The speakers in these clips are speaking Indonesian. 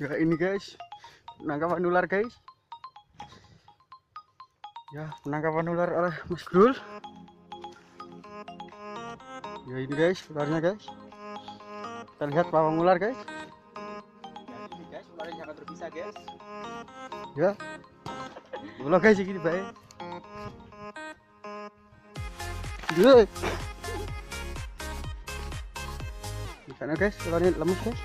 Ya ini guys, penangkapan ular guys. Ya, penangkapan ular oleh Mas Gundol. Ya ini guys, ularnya guys. Kita lihat pawang ular guys. Ya ini guys, ularnya sangat berbisa guys. Ya. Ular guys ini baik. Good. Di sana guys, ularnya lemes guys.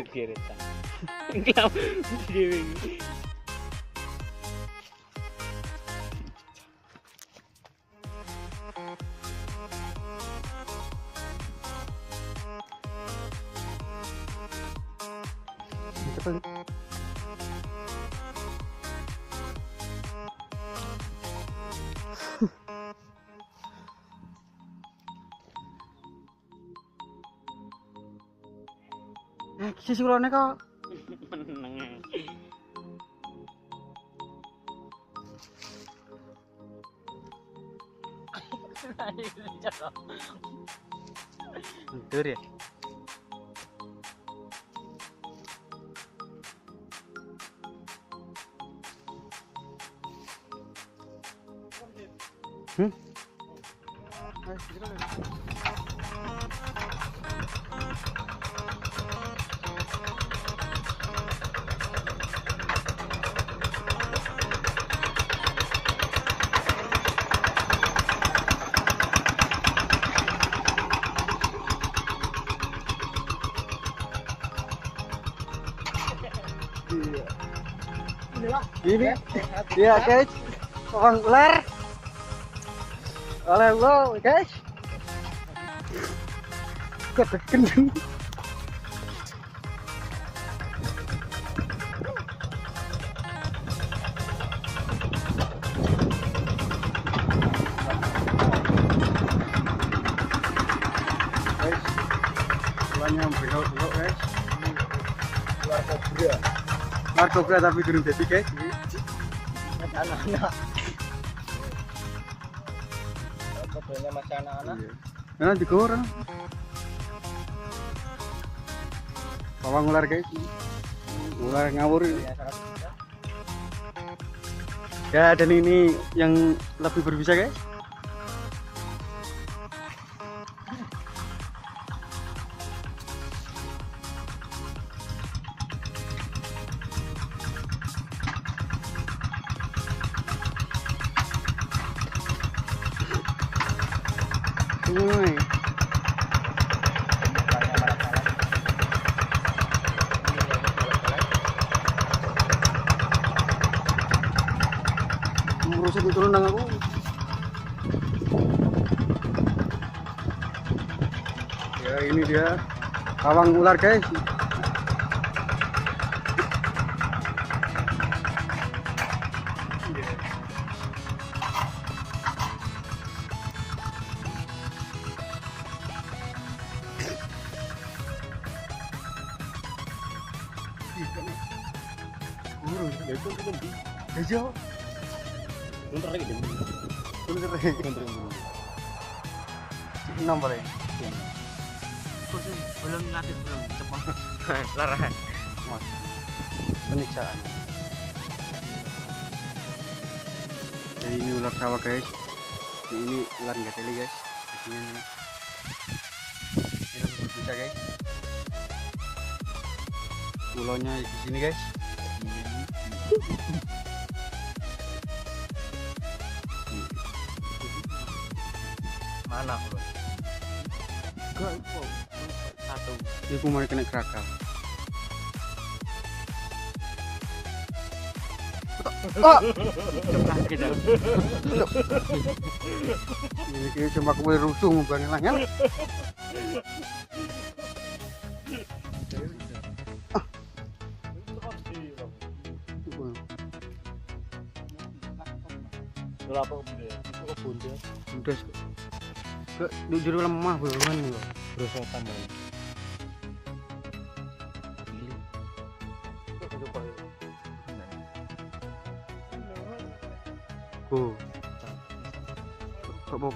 Keretan. Engkau dewi. Sisi ulone kok. Meneng. Tidur ya. Ini ya guys, pawang ular oleh lo guys. Kedekan. Guys, ularnya belok-belok guys. Ular kobra. Ular kobra tapi belum jadi guys. Anak-anak. Kobranya masih anak-anak. Nah, digoreng. Pawang ular guys. Ular ngawur. Ya, dan ini yang lebih berbisa guys. Woi. Ngurusin itu nang aku. Ya ini dia pawang ular guys. Hijau. Bentar lagi deh. Bentar lagi. Nomor ya. Belum latih belum cepat. Larahan. Mas. Penyiksaan. Jadi ini ular sawah guys. Ini ular nggak teli guys. Ini bisa guys. Pulaunya di sini guys. Mana bro? Enggak, Satu. ini aku mau kena kerakal. Oh, ini cuma aku boleh rusuh mau bang langgar. Berapa bunda? Itu bunda. Udah, jujur lemah banget nih loh. Berosotan bang. Oh, kok apa?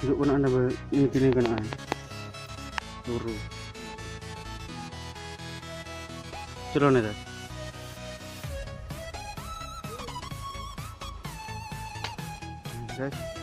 Duduk pun anda ini kini kenaan luru celon itu guys.